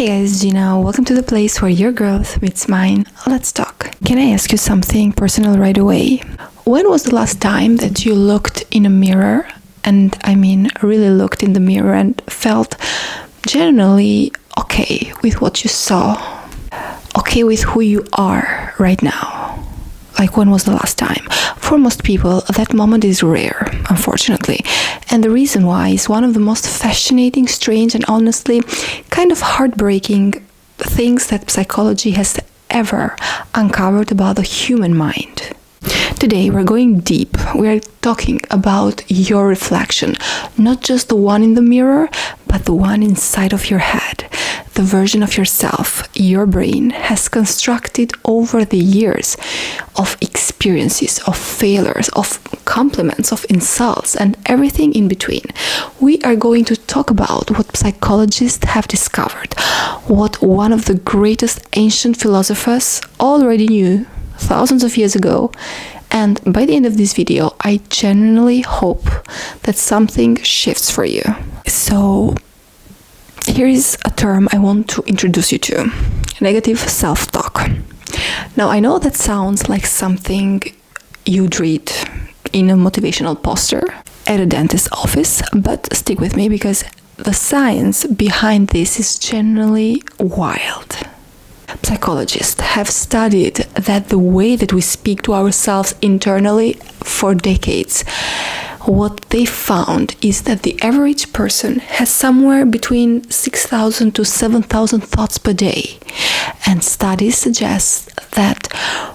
Hey guys, Gina, welcome to the place where your growth meets mine. Let's talk. Can I ask you something personal right away? When was the last time that you looked in a mirror, and I mean really looked in the mirror and felt genuinely okay with what you saw? Okay with who you are right now? Like, when was the last time? For most people, that moment is rare, unfortunately. And the reason why is one of the most fascinating, strange, and honestly kind of heartbreaking things that psychology has ever uncovered about the human mind. Today, we're going deep. We're talking about your reflection, not just the one in the mirror, but the one inside of your head. The version of yourself your brain has constructed over the years of experiences, of failures, of compliments, of insults, and everything in between. We are going to talk about what psychologists have discovered, what one of the greatest ancient philosophers already knew thousands of years ago. And by the end of this video, I genuinely hope that something shifts for you. So here is a term I want to introduce you to: negative self-talk. Now, I know that sounds like something you'd read in a motivational poster at a dentist's office, but stick with me because the science behind this is genuinely wild. Psychologists have studied that the way that we speak to ourselves internally for decades. What they found is that the average person has somewhere between 6,000 to 7,000 thoughts per day. And studies suggest that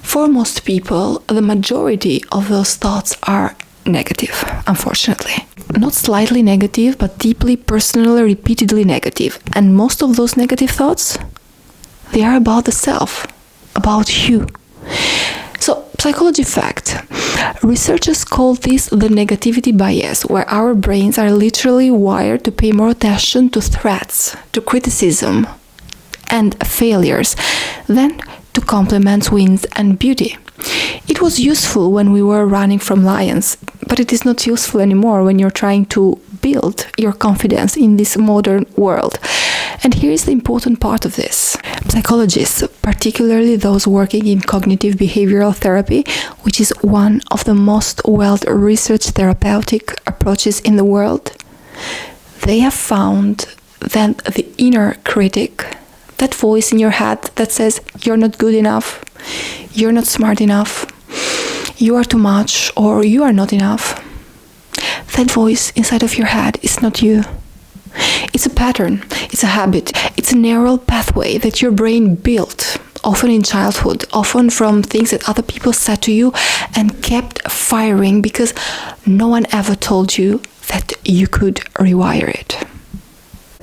for most people, the majority of those thoughts are negative, unfortunately. Not slightly negative, but deeply, personally, repeatedly negative. And most of those negative thoughts, they are about the self, about you. So, psychology fact. Researchers call this the negativity bias, where our brains are literally wired to pay more attention to threats, to criticism and failures than to compliments, wins and beauty. It was useful when we were running from lions, but it is not useful anymore when you're trying to build your confidence in this modern world. And here is the important part of this. Psychologists, particularly those working in cognitive behavioral therapy, which is one of the most well-researched therapeutic approaches in the world, they have found that the inner critic, that voice in your head that says you're not good enough, you're not smart enough, you are too much, or you are not enough, that voice inside of your head is not you. It's a pattern, it's a habit, it's a neural pathway that your brain built, often in childhood, often from things that other people said to you and kept firing because no one ever told you that you could rewire it.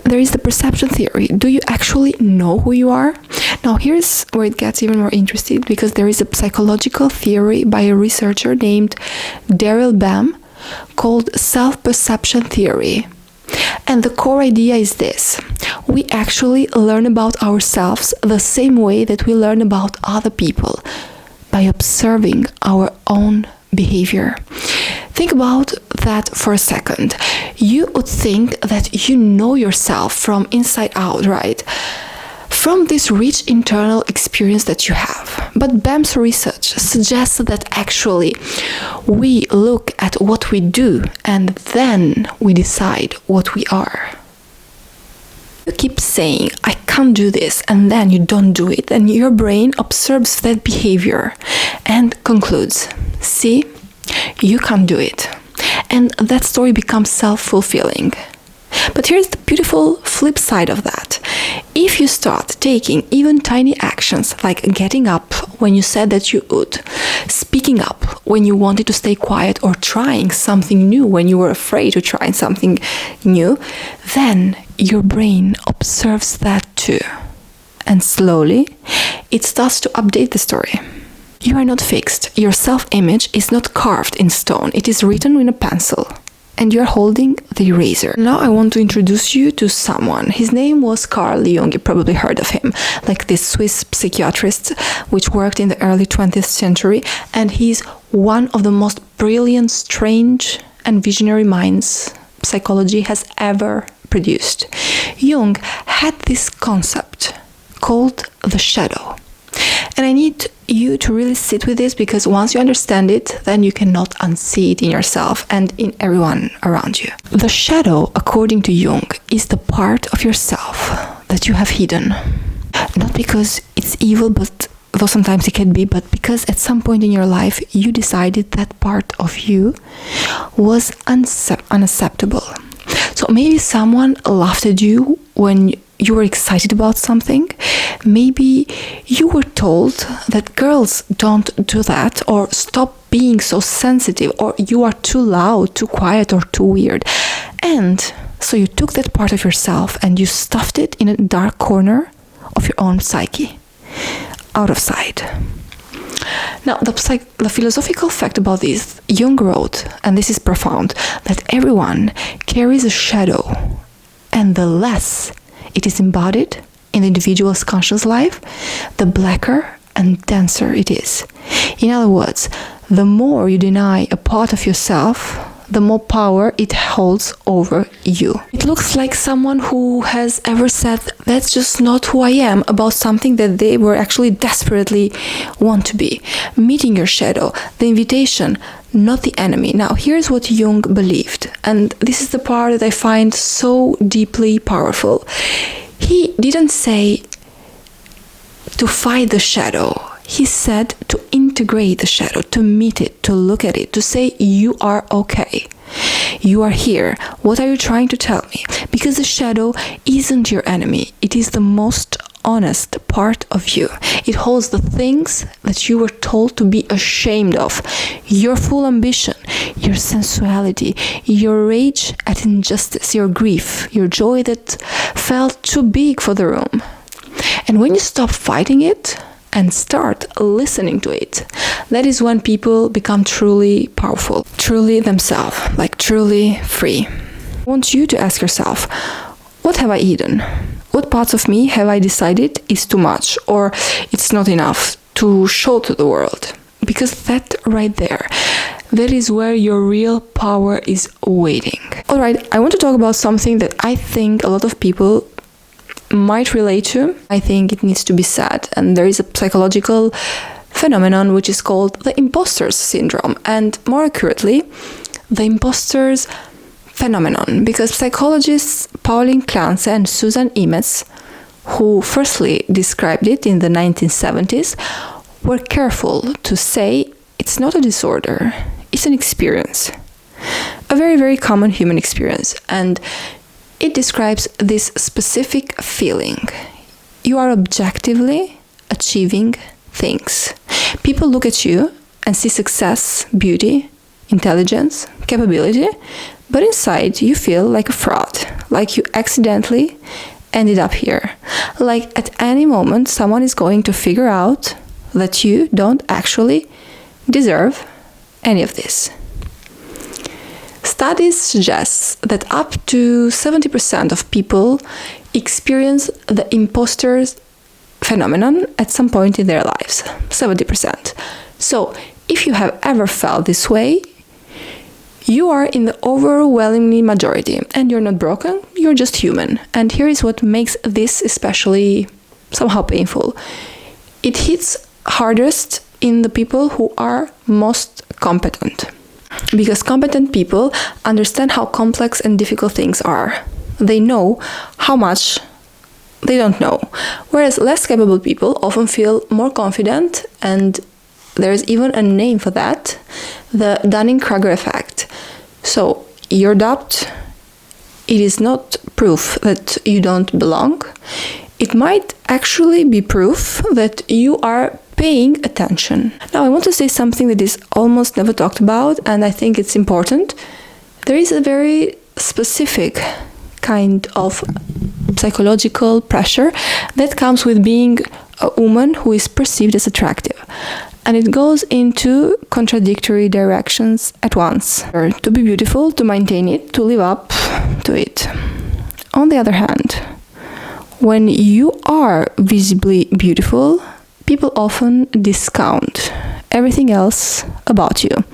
There is the perception theory. Do you actually know who you are? Now, here's where it gets even more interesting, because there is a psychological theory by a researcher named Daryl Bam called self-perception theory. And the core idea is this: we actually learn about ourselves the same way that we learn about other people, by observing our own behavior. Think about that for a second. You would think that you know yourself from inside out, right? From this rich internal experience that you have. But BAM's research suggests that actually we look at what we do and then we decide what we are. You keep saying, I can't do this, and then you don't do it, and your brain observes that behavior and concludes, see, you can't do it. And that story becomes self-fulfilling. But here's the beautiful flip side of that. If you start taking even tiny actions, like getting up when you said that you would, speaking up when you wanted to stay quiet, or trying something new when you were afraid to try something new, then your brain observes that too. And slowly, it starts to update the story. You are not fixed. Your self-image is not carved in stone. It is written with a pencil. And you're holding the eraser. Now I want to introduce you to someone. His name was Carl Jung. You probably heard of him, like this Swiss psychiatrist which worked in the early 20th century, and he's one of the most brilliant, strange and visionary minds psychology has ever produced. Jung had this concept called the shadow. And I need you to really sit with this, because once you understand it, then you cannot unsee it in yourself and in everyone around you. The shadow, according to Jung, is the part of yourself that you have hidden. Not because it's evil, but though sometimes it can be, but because at some point in your life you decided that part of you was unacceptable. So maybe someone laughed at you when you were excited about something. Maybe you were told that girls don't do that, or stop being so sensitive, or you are too loud, too quiet, or too weird. And so you took that part of yourself and you stuffed it in a dark corner of your own psyche, out of sight. Now, the philosophical fact about this, Jung wrote, and this is profound, that everyone carries a shadow, and the less it is embodied in the individual's conscious life, the blacker and denser it is. In other words, the more you deny a part of yourself, the more power it holds over you. It looks like someone who has ever said, that's just not who I am, about something that they were actually desperately want to be. Meeting your shadow, the invitation, not the enemy. Now, here's what Jung believed, and this is the part that I find so deeply powerful. He didn't say to fight the shadow. He said to integrate the shadow, to meet it, to look at it, to say, you are okay. You are here. What are you trying to tell me? Because the shadow isn't your enemy. It is the most honest part of you. It holds the things that you were told to be ashamed of. Your full ambition, your sensuality, your rage at injustice, your grief, your joy that felt too big for the room. And when you stop fighting it and start listening to it, that is when people become truly powerful, truly themselves, like truly free. I want you to ask yourself, what have I eaten? What parts of me have I decided is too much, or it's not enough to show to the world? Because that right there, that is where your real power is waiting. Alright, I want to talk about something that I think a lot of people might relate to. I think it needs to be said, and there is a psychological phenomenon which is called the imposter syndrome, and more accurately, the imposter's phenomenon, because psychologists Pauline Clance and Susan Imetz, who firstly described it in the 1970s, were careful to say it's not a disorder, it's an experience, a very, very common human experience, and it describes this specific feeling. You are objectively achieving things. People look at you and see success, beauty, intelligence, capability, but inside you feel like a fraud, like you accidentally ended up here. Like at any moment someone is going to figure out that you don't actually deserve any of this. Studies suggest that up to 70% of people experience the imposter's phenomenon at some point in their lives. 70%. So, if you have ever felt this way, you are in the overwhelmingly majority, and you're not broken, you're just human. And here is what makes this especially somehow painful. It hits hardest in the people who are most competent. Because competent people understand how complex and difficult things are. They know how much they don't know. Whereas less capable people often feel more confident, and there's even a name for that, the Dunning-Kruger effect. So, your doubt, it is not proof that you don't belong. It might actually be proof that you are paying attention. Now, I want to say something that is almost never talked about, and I think it's important. There is a very specific kind of psychological pressure that comes with being a woman who is perceived as attractive. And it goes into contradictory directions at once. To be beautiful, to maintain it, to live up to it. On the other hand, when you are visibly beautiful, people often discount everything else about you.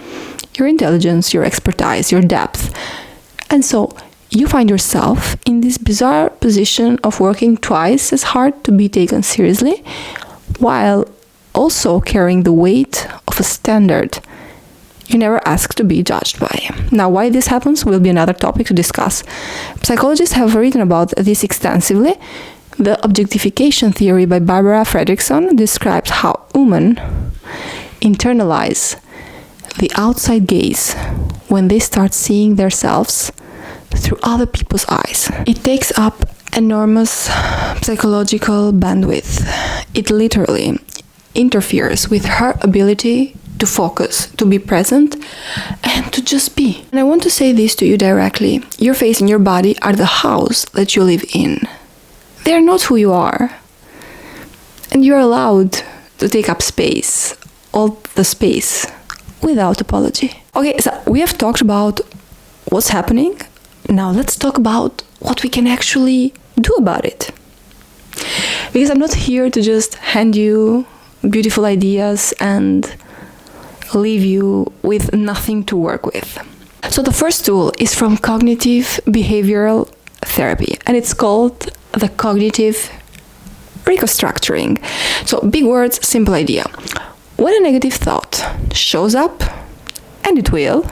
Your intelligence, your expertise, your depth. And so you find yourself in this bizarre position of working twice as hard to be taken seriously, while also carrying the weight of a standard you never asked to be judged by. Now, why this happens will be another topic to discuss. Psychologists have written about this extensively. The objectification theory by Barbara Fredrickson describes how women internalize the outside gaze when they start seeing themselves through other people's eyes. It takes up enormous psychological bandwidth. It literally interferes with her ability to focus, to be present, and to just be. And I want to say this to you directly. Your face and your body are the house that you live in. They are not who you are. And you're allowed to take up space, all the space, without apology. Okay, so we have talked about what's happening. Now let's talk about what we can actually do about it. Because I'm not here to just hand you beautiful ideas and leave you with nothing to work with. So the first tool is from cognitive behavioral therapy, and it's called the cognitive reconstructuring. So big words, simple idea. When a negative thought shows up, and it will,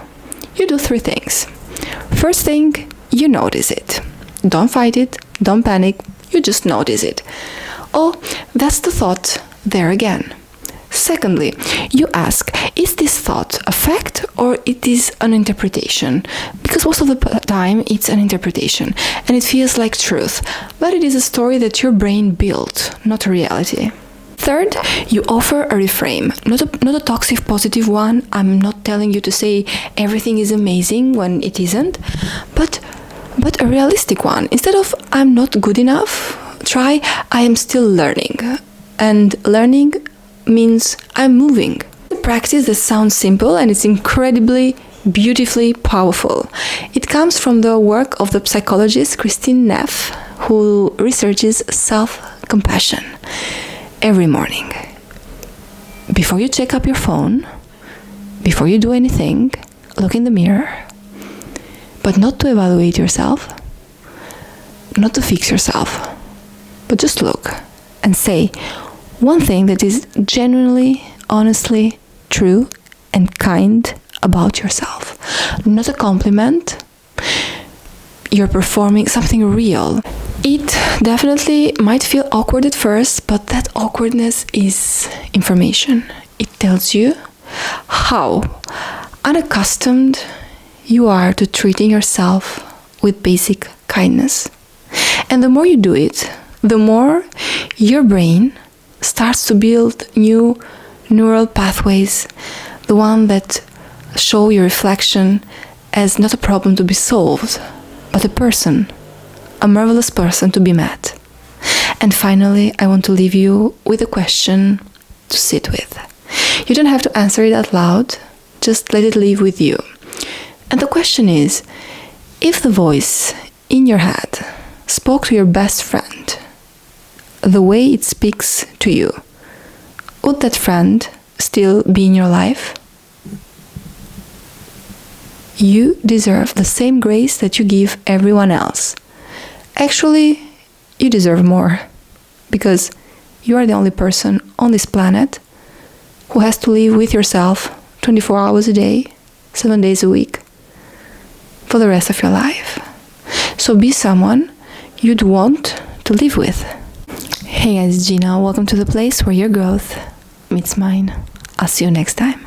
you do three things. First thing, you notice it. Don't fight it, don't panic, you just notice it. Oh, that's the thought there again. Secondly, you ask, is this thought a fact or it is an interpretation? Because most of the time it's an interpretation and it feels like truth, but it is a story that your brain built, not a reality. Third, you offer a reframe, not a toxic positive one. I'm not telling you to say everything is amazing when it isn't, but a realistic one. Instead of I'm not good enough, try I am still learning. And learning means I'm moving. A practice that sounds simple and it's incredibly beautifully powerful. It comes from the work of the psychologist Christine Neff, who researches self-compassion. Every morning, before you check up your phone, before you do anything, look in the mirror, but not to evaluate yourself, not to fix yourself, but just look and say one thing that is genuinely, honestly true and kind about yourself. Not a compliment. You're performing something real. It definitely might feel awkward at first, but that awkwardness is information. It tells you how unaccustomed you are to treating yourself with basic kindness. And the more you do it, the more your brain starts to build new neural pathways, the one that show your reflection as not a problem to be solved, but a person, a marvelous person to be met. And finally, I want to leave you with a question to sit with. You don't have to answer it out loud, just let it live with you. And the question is, if the voice in your head spoke to your best friend the way it speaks to you, would that friend still be in your life? You deserve the same grace that you give everyone else. Actually, you deserve more, because you are the only person on this planet who has to live with yourself 24 hours a day, 7 days a week, for the rest of your life. So be someone you'd want to live with. Hey guys, it's Gina. Welcome to the place where your growth meets mine. I'll see you next time.